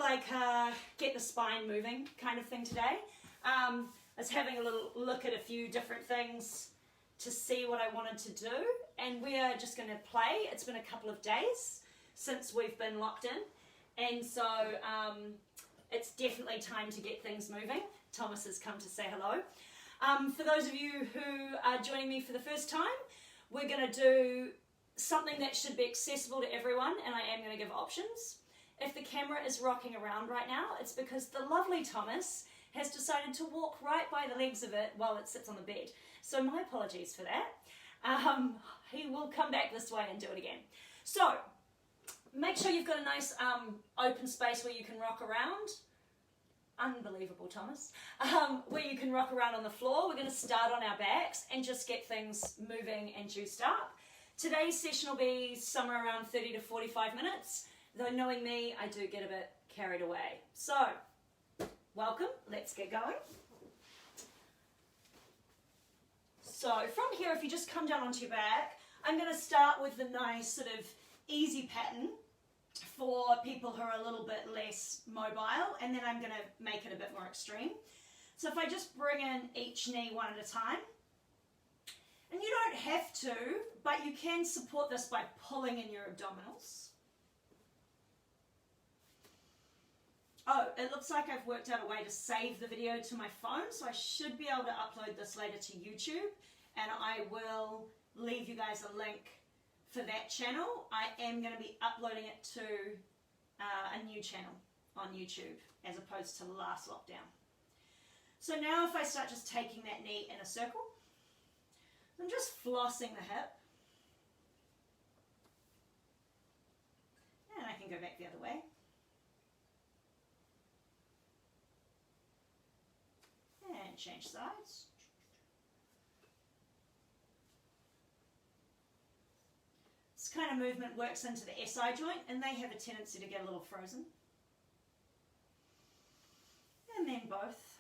like a get the spine moving kind of thing today. I was having a little look at a few different things to see what I wanted to do, and we are just going to play. It's been a couple of days since we've been locked in, and so it's definitely time to get things moving. Thomas has come to say hello. For those of you who are joining me for the first time, we're going to do something that should be accessible to everyone, and I am going to give options. If the camera is rocking around right now, it's because the lovely Thomas has decided to walk right by the legs of it while it sits on the bed. So my apologies for that. He will come back this way and do it again. So make sure you've got a nice open space where you can rock around. Unbelievable, Thomas. Where you can rock around on the floor. We're going to start on our backs and just get things moving and juiced up. Today's session will be somewhere around 30 to 45 minutes. Though knowing me, I do get a bit carried away. So, welcome. Let's get going. So from here, if you just come down onto your back, I'm going to start with the nice sort of easy pattern for people who are a little bit less mobile, and then I'm going to make it a bit more extreme. So if I just bring in each knee one at a time, and you don't have to, but you can support this by pulling in your abdominals. Oh, it looks like I've worked out a way to save the video to my phone, so I should be able to upload this later to YouTube, and I will leave you guys a link for that channel. I am going to be uploading it to a new channel on YouTube as opposed to the last lockdown. So now if I start just taking that knee in a circle, I'm just flossing the hip, and I can go back the other way. And change sides. This kind of movement works into the SI joint, and they have a tendency to get a little frozen. And then both.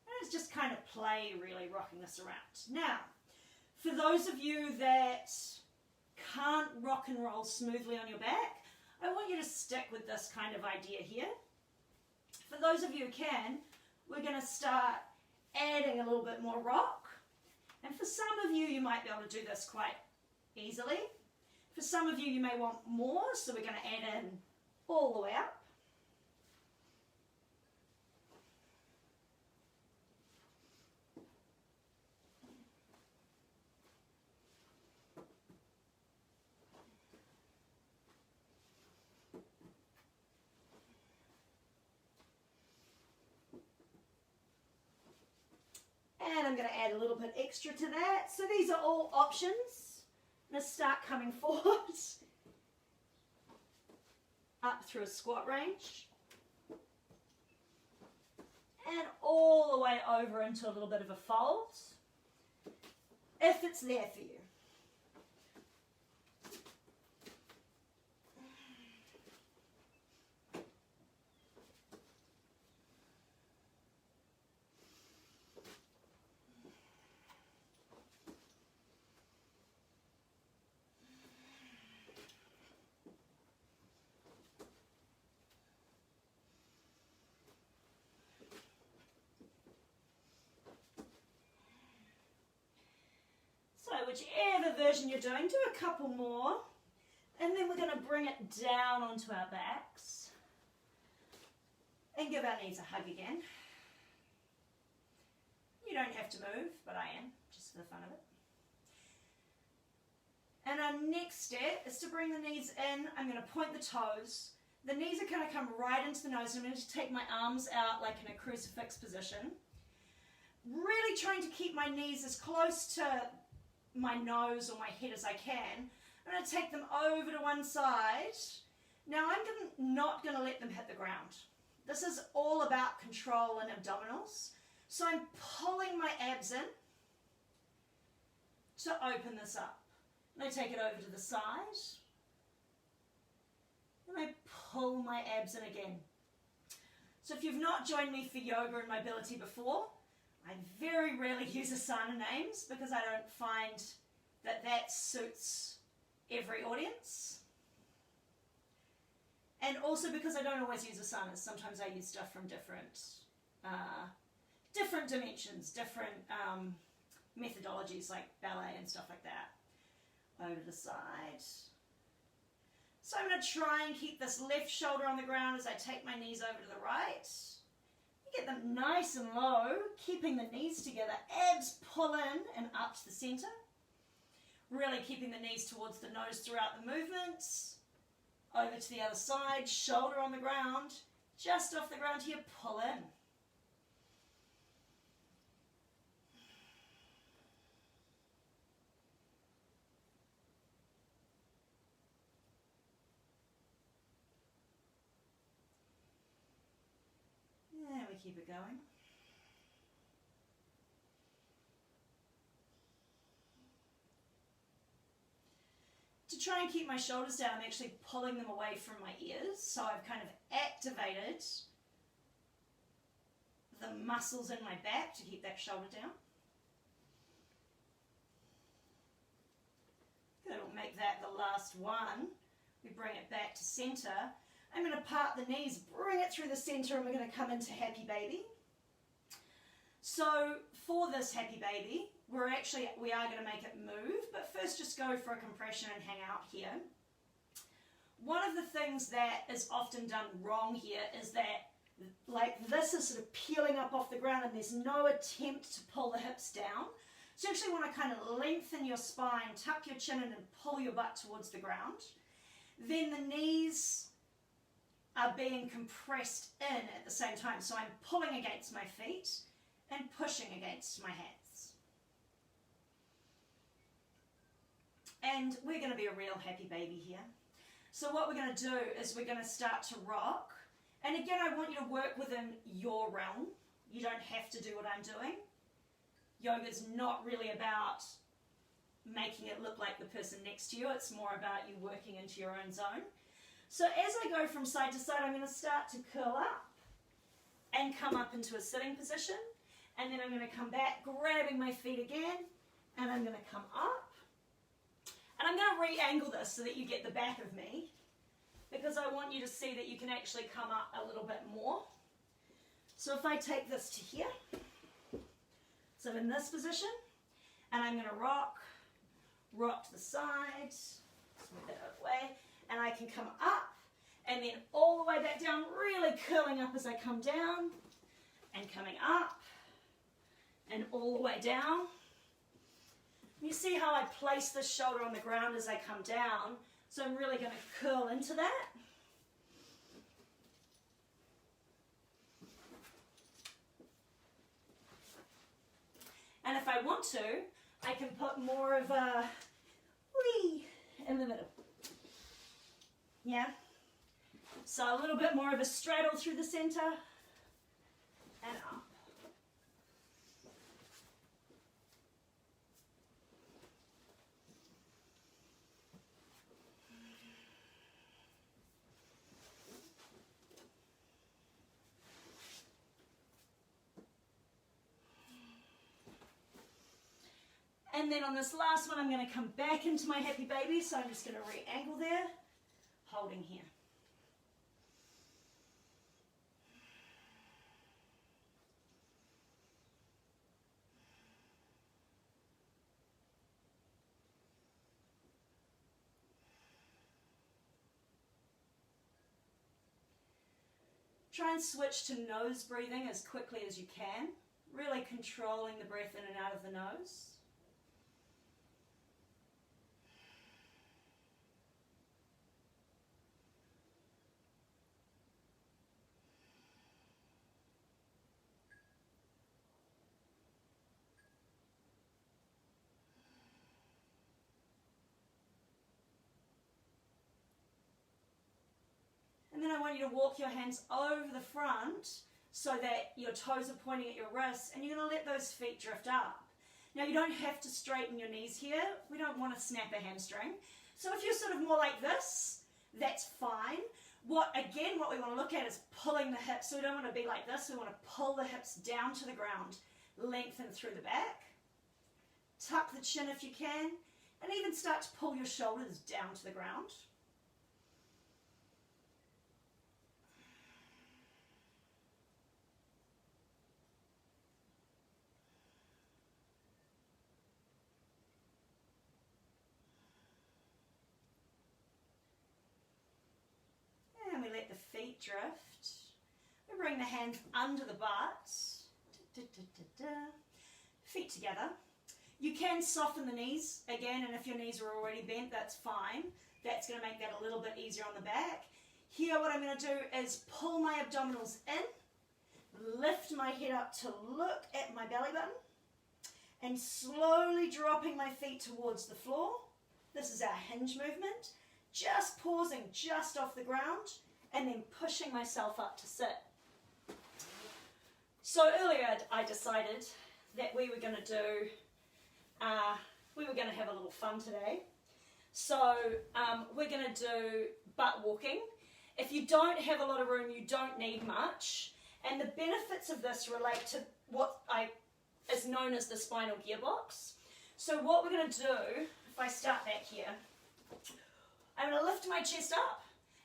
And it's just kind of play, really, rocking this around. Now, for those of you that can't rock and roll smoothly on your back, I want you to stick with this kind of idea here. For those of you who can, we're going to start adding a little bit more rock. And for some of you, you might be able to do this quite easily. For some of you, you may want more, so we're going to add in all the way up. And I'm going to add a little bit extra to that. So these are all options. I'm going to start coming forward, up through a squat range, and all the way over into a little bit of a fold, if it's there for you. So whichever version you're doing, do a couple more, and then we're going to bring it down onto our backs and give our knees a hug again. You don't have to move, but I am, just for the fun of it. And our next step is to bring the knees in. I'm going to point the toes. The knees are going to come right into the nose. I'm going to take my arms out like in a crucifix position. Really trying to keep my knees as close to my nose or my head as I can. I'm going to take them over to one side. Now I'm not going to let them hit the ground. This is all about control and abdominals. So I'm pulling my abs in to open this up. And I take it over to the side. And I pull my abs in again. So if you've not joined me for yoga and mobility before, I very rarely use asana names because I don't find that suits every audience. And also because I don't always use asanas. Sometimes I use stuff from different dimensions, different methodologies like ballet and stuff like that. Over to the side. So I'm going to try and keep this left shoulder on the ground as I take my knees over to the right. You get them nice and low, keeping the knees together. Abs pull in and up to the center. Really keeping the knees towards the nose throughout the movement. Over to the other side, shoulder on the ground. Just off the ground here, pull in. There we keep it going. To try and keep my shoulders down, I'm actually pulling them away from my ears. So I've kind of activated the muscles in my back to keep that shoulder down. That'll make that the last one. We bring it back to center. I'm going to part the knees, bring it through the center, and we're going to come into happy baby. So for this happy baby, we are going to make it move, but first just go for a compression and hang out here. One of the things that is often done wrong here is that like this is sort of peeling up off the ground and there's no attempt to pull the hips down. So you actually want to kind of lengthen your spine, tuck your chin in and pull your butt towards the ground. Then the knees are being compressed in at the same time. So I'm pulling against my feet and pushing against my hands. And we're going to be a real happy baby here. So what we're going to do is we're going to start to rock. And again, I want you to work within your realm. You don't have to do what I'm doing. Yoga's not really about making it look like the person next to you. It's more about you working into your own zone. So as I go from side to side, I'm going to start to curl up and come up into a sitting position. And then I'm going to come back, grabbing my feet again, and I'm going to come up. And I'm going to re-angle this so that you get the back of me, because I want you to see that you can actually come up a little bit more. So if I take this to here, so in this position, and I'm going to rock to the side, move that out of the way, and I can come up, and then all the way back down, really curling up as I come down, and coming up, and all the way down. You see how I place this shoulder on the ground as I come down, so I'm really going to curl into that. And if I want to, I can put more of a wee in the middle. Yeah? So a little bit more of a straddle through the center and up. And then on this last one, I'm going to come back into my happy baby. So I'm just going to re-angle there, holding here. Try and switch to nose breathing as quickly as you can, really controlling the breath in and out of the nose. And then I want you to walk your hands over the front so that your toes are pointing at your wrists, and you're going to let those feet drift up. Now you don't have to straighten your knees here. We don't want to snap a hamstring. So if you're sort of more like this, that's fine. What we want to look at is pulling the hips. So we don't want to be like this. We want to pull the hips down to the ground. lengthen through the back. Tuck the chin if you can, and even start to pull your shoulders down to the ground. And we let the feet drift. We bring the hands under the butt. Feet together. You can soften the knees again, and if your knees are already bent, that's fine. That's going to make that a little bit easier on the back. Here, what I'm going to do is pull my abdominals in, lift my head up to look at my belly button, and slowly dropping my feet towards the floor. This is our hinge movement. Just pausing just off the ground, and then pushing myself up to sit. So earlier I decided that we were going to have a little fun today. So we're going to do butt walking. If you don't have a lot of room, you don't need much. And the benefits of this relate to what is known as the spinal gearbox. So what we're going to do, if I start back here, I'm going to lift my chest up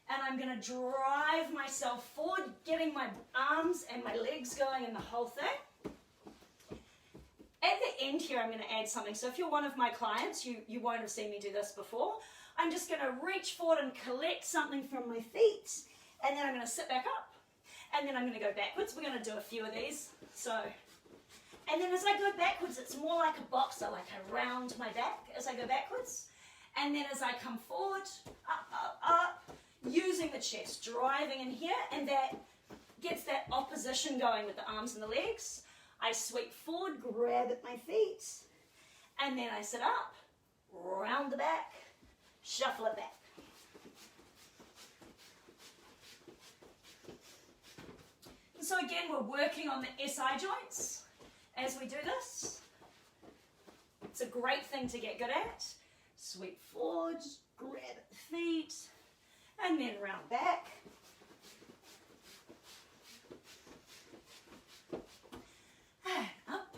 and I'm going to drive myself forward, getting my arms and my legs going and the whole thing. At the end here, I'm going to add something. So if you're one of my clients, you won't have seen me do this before. I'm just going to reach forward and collect something from my feet, and then I'm going to sit back up, and then I'm going to go backwards. We're going to do a few of these. And then as I go backwards, it's more like a boxer, like I round my back as I go backwards. And then as I come forward, up, up, up, using the chest, driving in here, and that gets that opposition going with the arms and the legs. I sweep forward, grab at my feet, and then I sit up, round the back, shuffle it back. And so again, we're working on the SI joints as we do this. It's a great thing to get good at. Sweep forward, grab at the feet, and then round back. And up.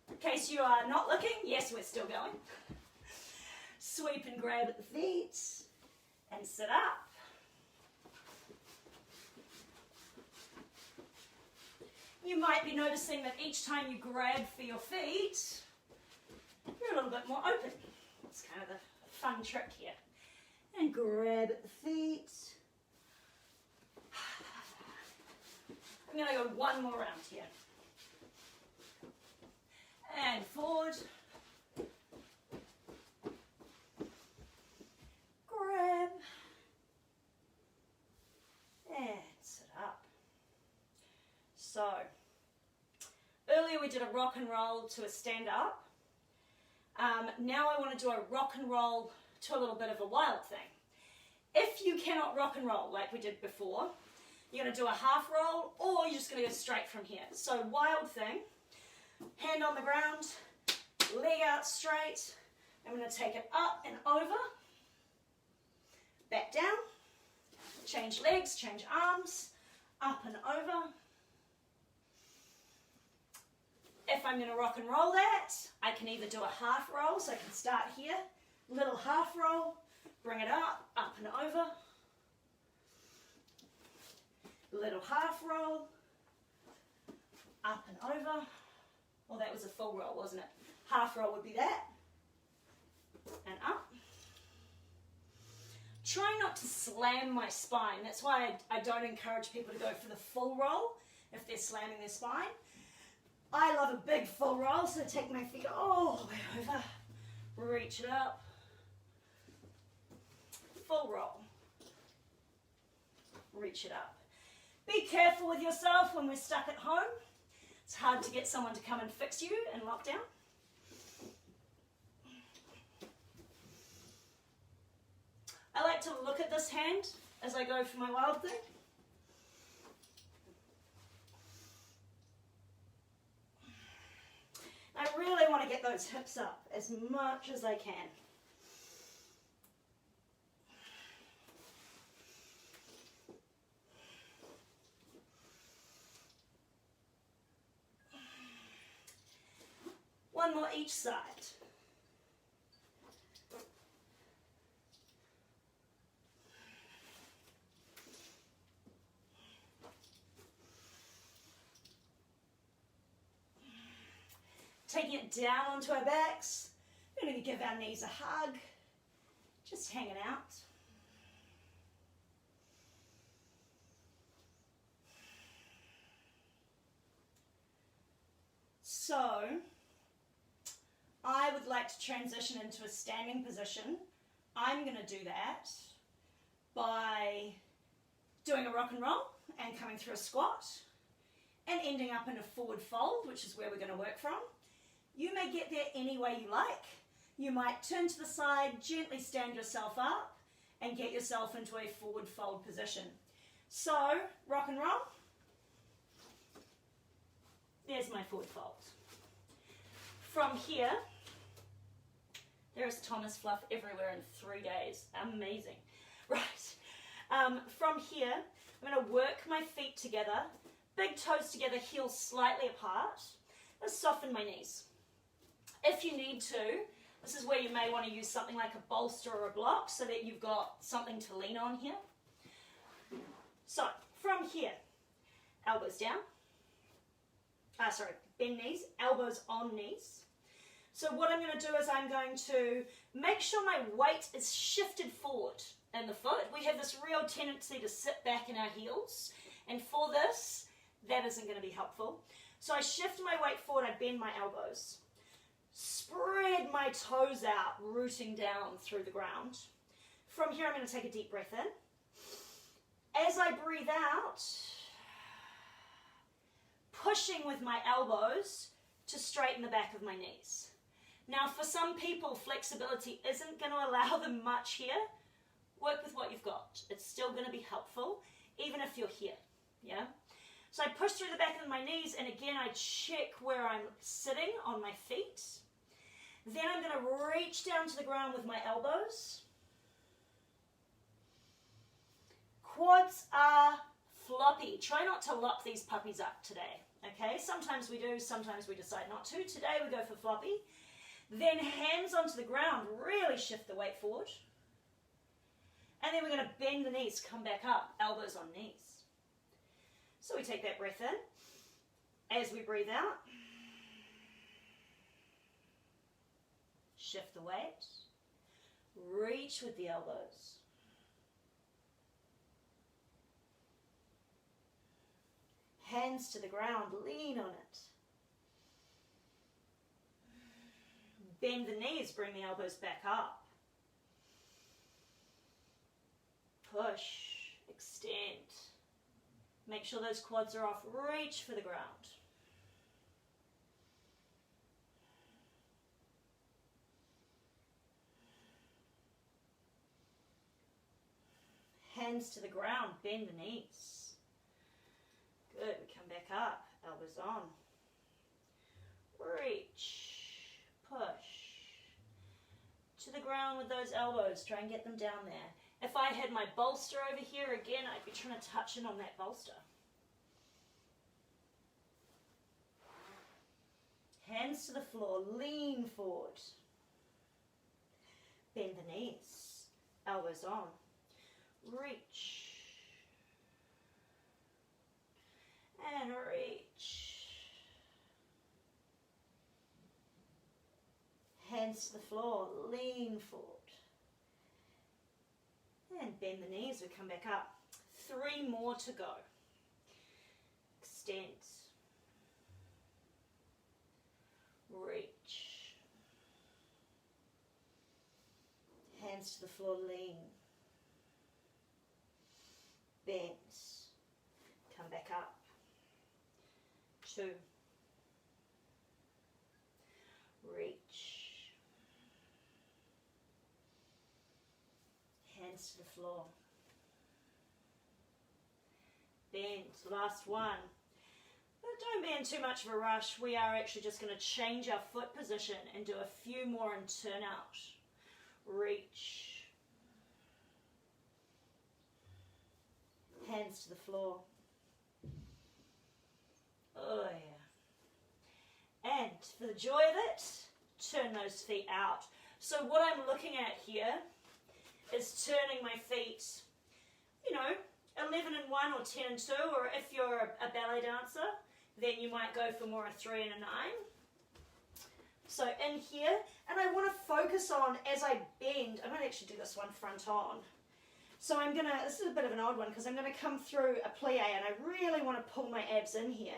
In case you are not looking, yes, we're still going. Sweep and grab at the feet and sit up. You might be noticing that each time you grab for your feet, you're a little bit more open. It's kind of the fun trick here. And grab at the feet. I'm going to go one more round here. And forward. Grab. And sit up. So, earlier we did a rock and roll to a stand up. Now I want to do a rock and roll to a little bit of a wild thing. If you cannot rock and roll like we did before, you're going to do a half roll, or you're just going to go straight from here. So wild thing, hand on the ground, leg out straight. I'm going to take it up and over, back down, change legs, change arms, up and over. If I'm going to rock and roll that, I can either do a half roll, so I can start here, little half roll, bring it up and over. Little half roll, up and over. Well, that was a full roll, wasn't it? Half roll would be that. And up. Try not to slam my spine. That's why I don't encourage people to go for the full roll if they're slamming their spine. I love a big full roll, so take my feet all the way over. Reach it up. Full roll. Reach it up. Be careful with yourself when we're stuck at home. It's hard to get someone to come and fix you in lockdown. I like to look at this hand as I go for my wild thing. I really want to get those hips up as much as I can. each side. Taking it down onto our backs. We're going to give our knees a hug. Just hanging out. So, I would like to transition into a standing position. I'm going to do that by doing a rock and roll and coming through a squat and ending up in a forward fold, which is where we're going to work from. You may get there any way you like. You might turn to the side, gently stand yourself up and get yourself into a forward fold position. So, rock and roll. There's my forward fold. From here, there is Thomas Fluff everywhere in 3 days. Amazing. Right. From here, I'm going to work my feet together, big toes together, heels slightly apart. I'm going to soften my knees. If you need to, this is where you may want to use something like a bolster or a block so that you've got something to lean on here. So, from here, elbows down. Bend knees, elbows on knees. So what I'm going to do is I'm going to make sure my weight is shifted forward in the foot. We have this real tendency to sit back in our heels, and for this, that isn't going to be helpful. So I shift my weight forward, I bend my elbows. Spread my toes out, rooting down through the ground. From here, I'm going to take a deep breath in. As I breathe out, pushing with my elbows to straighten the back of my knees. Now, for some people, flexibility isn't going to allow them much here. Work with what you've got. It's still going to be helpful, even if you're here, yeah? So I push through the back of my knees, and again, I check where I'm sitting on my feet. Then I'm going to reach down to the ground with my elbows. Quads are floppy. Try not to lock these puppies up today, okay? Sometimes we do, sometimes we decide not to. Today we go for floppy. Then hands onto the ground, really shift the weight forward. And then we're going to bend the knees, come back up, elbows on knees. So we take that breath in. As we breathe out, shift the weight, reach with the elbows. Hands to the ground, lean on it. Bend the knees, bring the elbows back up. Push, extend. Make sure those quads are off, reach for the ground. Hands to the ground, bend the knees. Good, we come back up, elbows on. Reach. Push to the ground with those elbows. Try and get them down there. If I had my bolster over here, again, I'd be trying to touch in on that bolster. Hands to the floor, lean forward. Bend the knees, elbows on. Reach. And reach. Hands to the floor, lean forward. And bend the knees, we come back up. 3 more to go. Extend. Reach. Hands to the floor, lean. Bend. Come back up. 2. Reach. Hands to the floor. Bend. Last one. But don't be in too much of a rush. We are actually just going to change our foot position and do a few more and turn out. Reach. Hands to the floor. Oh yeah. And for the joy of it, turn those feet out. So what I'm looking at here is turning my feet, 11 and 1 or 10 and 2, or if you're a ballet dancer, then you might go for more a 3 and a 9. So in here, and I want to focus on, as I bend, I'm going to actually do this one front on. So this is a bit of an odd one, because I'm going to come through a plie, and I really want to pull my abs in here.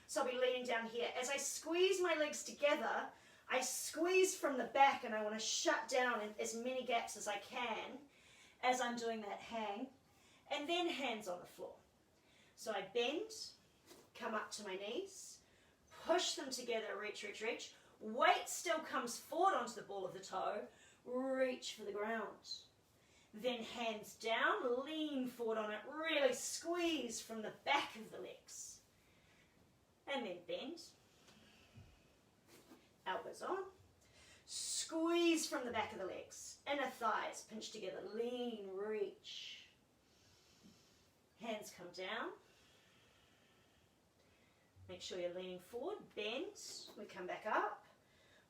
So I'll be leaning down here. As I squeeze my legs together, I squeeze from the back, and I want to shut down as many gaps as I can as I'm doing that hang, and then hands on the floor. So I bend, come up to my knees, push them together, reach, reach, reach. Weight still comes forward onto the ball of the toe, reach for the ground. Then hands down, lean forward on it, really squeeze from the back of the legs. And then bend. Elbows on. Squeeze from the back of the legs. Inner thighs pinch together, lean, reach. Hands come down. Make sure you're leaning forward, bend. We come back up.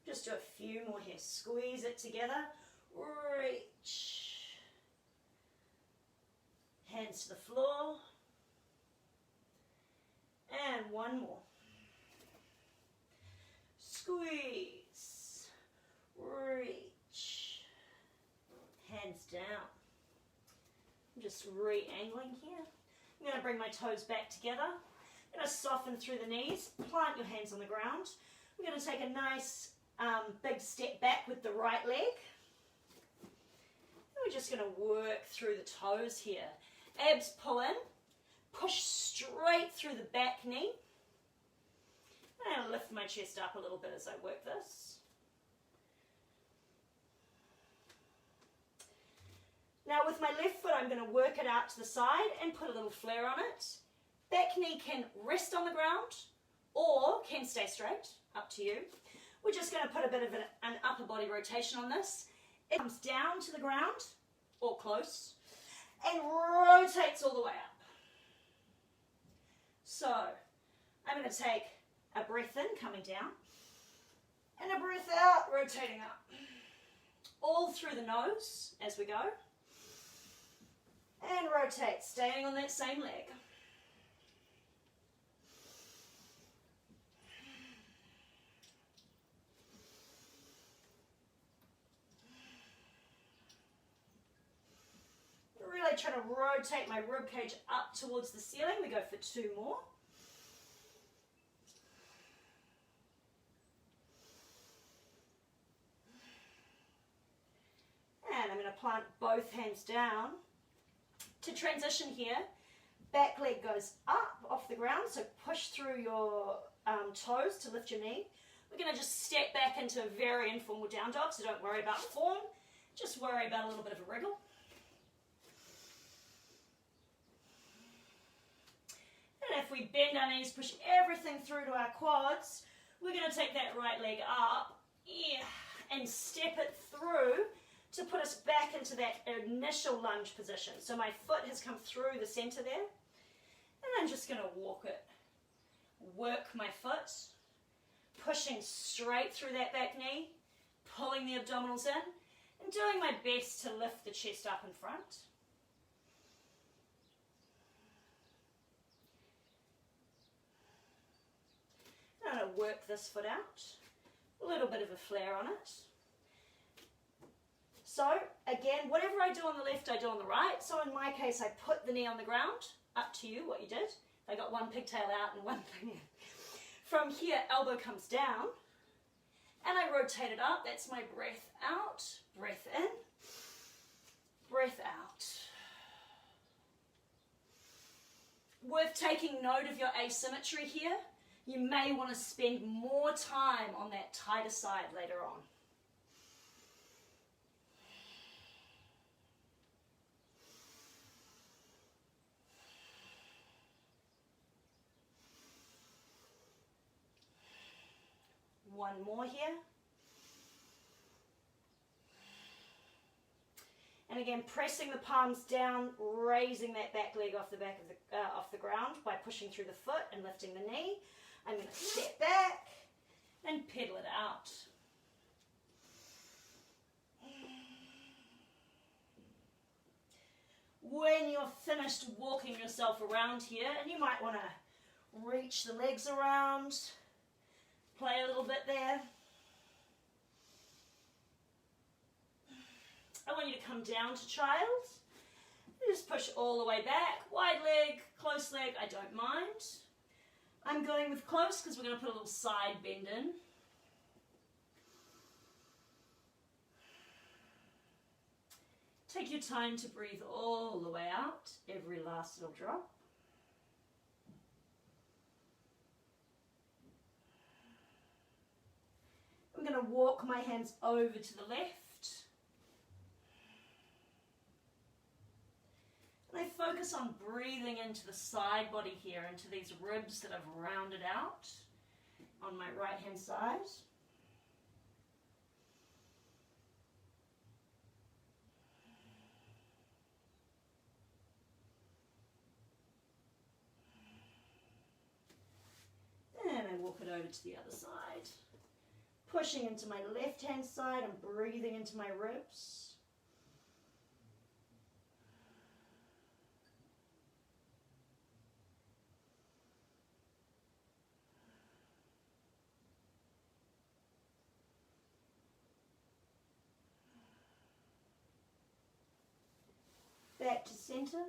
Just do a few more here. Squeeze it together, reach. Hands to the floor. And one more. Squeeze. Reach. Hands down. I'm just re-angling here. I'm going to bring my toes back together. I'm going to soften through the knees. Plant your hands on the ground. We're going to take a nice big step back with the right leg. And we're just going to work through the toes here. Abs pull in, push straight through the back knee. And I'll lift my chest up a little bit as I work this. Now with my left foot, I'm going to work it out to the side and put a little flare on it. Back knee can rest on the ground or can stay straight, up to you. We're just going to put a bit of an upper body rotation on this. It comes down to the ground or close and rotates all the way up. So I'm going to take a breath in, coming down, and a breath out, rotating up. All through the nose as we go. And rotate, staying on that same leg. Really trying to rotate my rib cage up towards the ceiling. We go for 2 more. And I'm going to plant both hands down. To transition here, back leg goes up off the ground, so push through your toes to lift your knee. We're going to just step back into a very informal down dog, so don't worry about form, just worry about a little bit of a wriggle. And if we bend our knees, push everything through to our quads, we're going to take that right leg up and step it through to put us back into that initial lunge position. So my foot has come through the center there, and I'm just going to walk it. Work my foot, pushing straight through that back knee, pulling the abdominals in, and doing my best to lift the chest up in front. I'm going to work this foot out, a little bit of a flare on it. So, again, whatever I do on the left, I do on the right. So in my case, I put the knee on the ground. Up to you what you did. I got one pigtail out and one thing in. From here, elbow comes down. And I rotate it up. That's my breath out. Breath in. Breath out. Worth taking note of your asymmetry here. You may want to spend more time on that tighter side later on. One more here. And again, pressing the palms down, raising that back leg off the ground by pushing through the foot and lifting the knee. I'm going to step back and pedal it out. when you're finished walking yourself around here, and you might want to reach the legs around, play a little bit there. I want you to come down to child. Just push all the way back. Wide leg, close leg, I don't mind. I'm going with close because we're going to put a little side bend in. Take your time to breathe all the way out, every last little drop. I'm going to walk my hands over to the left. And I focus on breathing into the side body here, into these ribs that I've rounded out on my right hand side. And I walk it over to the other side. Pushing into my left hand side and breathing into my ribs. Back to center.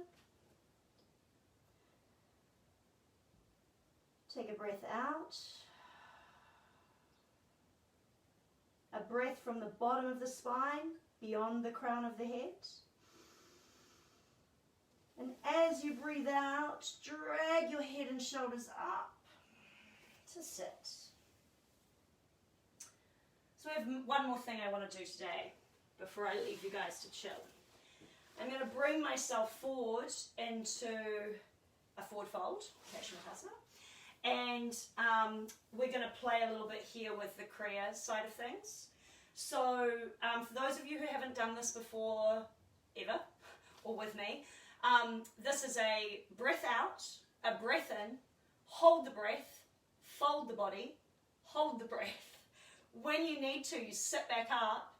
Take a breath out. A breath from the bottom of the spine, beyond the crown of the head. And as you breathe out, drag your head and shoulders up to sit. So I have one more thing I want to do today before I leave you guys to chill. I'm going to bring myself forward into a forward fold, Tasana, and we're going to play a little bit here with the Kriya side of things. So for those of you who haven't done this before, ever, or with me, this is a breath out, a breath in, hold the breath, fold the body, hold the breath. When you need to, you sit back up,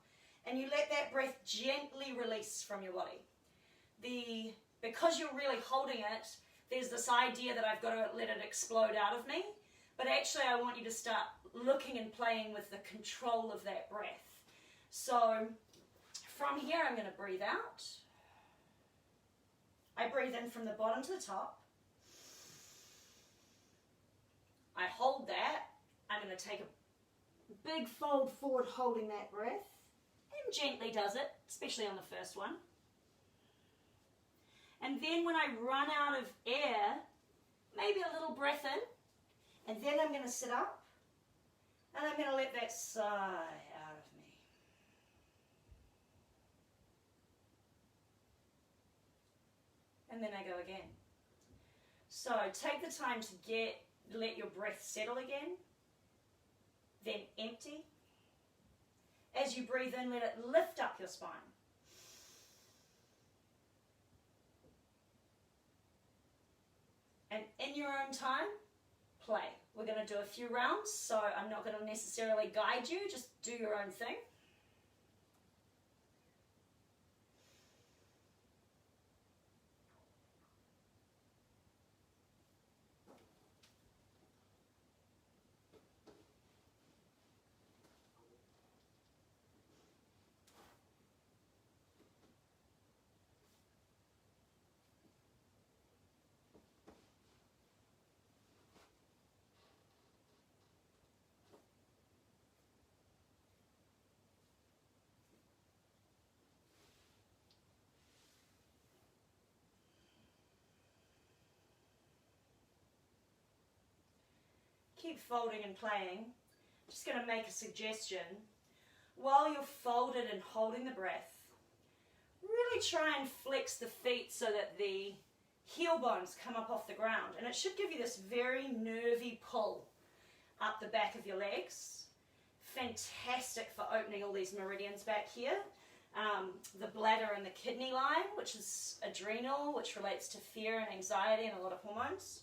and you let that breath gently release from your body. Because you're really holding it, there's this idea that I've got to let it explode out of me, but actually I want you to start looking and playing with the control of that breath. So from here I'm going to breathe out. I breathe in from the bottom to the top. I hold that. I'm going to take a big fold forward holding that breath. And gently does it, especially on the first one. And then when I run out of air, maybe a little breath in, and then I'm going to sit up, and I'm going to let that sigh out of me. And then I go again. So take the time to let your breath settle again, then empty. As you breathe in, let it lift up your spine. And in your own time, play. We're going to do a few rounds, so I'm not going to necessarily guide you, just do your own thing. Keep folding and playing. Just going to make a suggestion. While you're folded and holding the breath, really try and flex the feet so that the heel bones come up off the ground. And it should give you this very nervy pull up the back of your legs. Fantastic for opening all these meridians back here. The bladder and the kidney line, which is adrenal, which relates to fear and anxiety and a lot of hormones.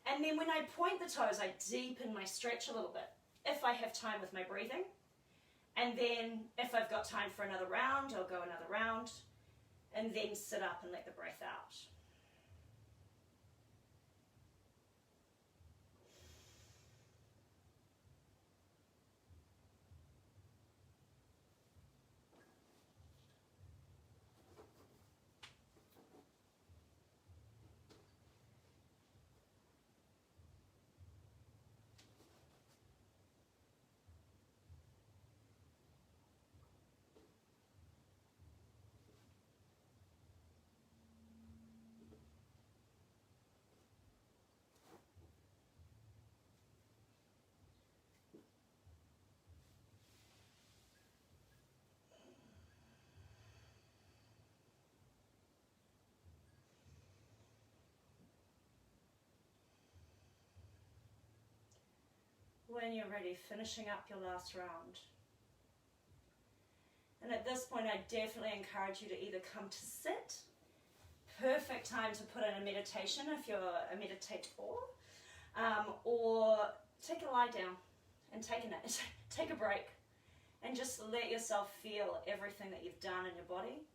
And then when I point the toes, I deepen my stretch a little bit, if I have time with my breathing. And then if I've got time for another round, I'll go another round. and then sit up and let the breath out. When you're ready, finishing up your last round. And at this point, I definitely encourage you to either come to sit, perfect time to put in a meditation if you're a meditator, or take a lie down and take a break, and just let yourself feel everything that you've done in your body.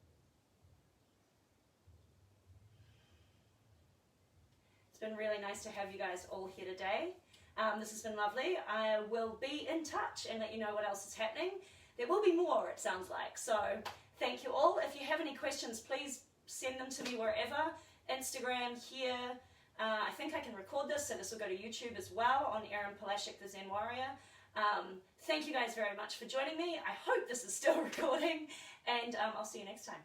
It's been really nice to have you guys all here today. This has been lovely. I will be in touch and let you know what else is happening. There will be more, it sounds like. So thank you all. If you have any questions, please send them to me wherever. Instagram, here. I think I can record this, so this will go to YouTube as well on Erin Palashik, the Zen Warrior. Thank you guys very much for joining me. I hope this is still recording, and I'll see you next time.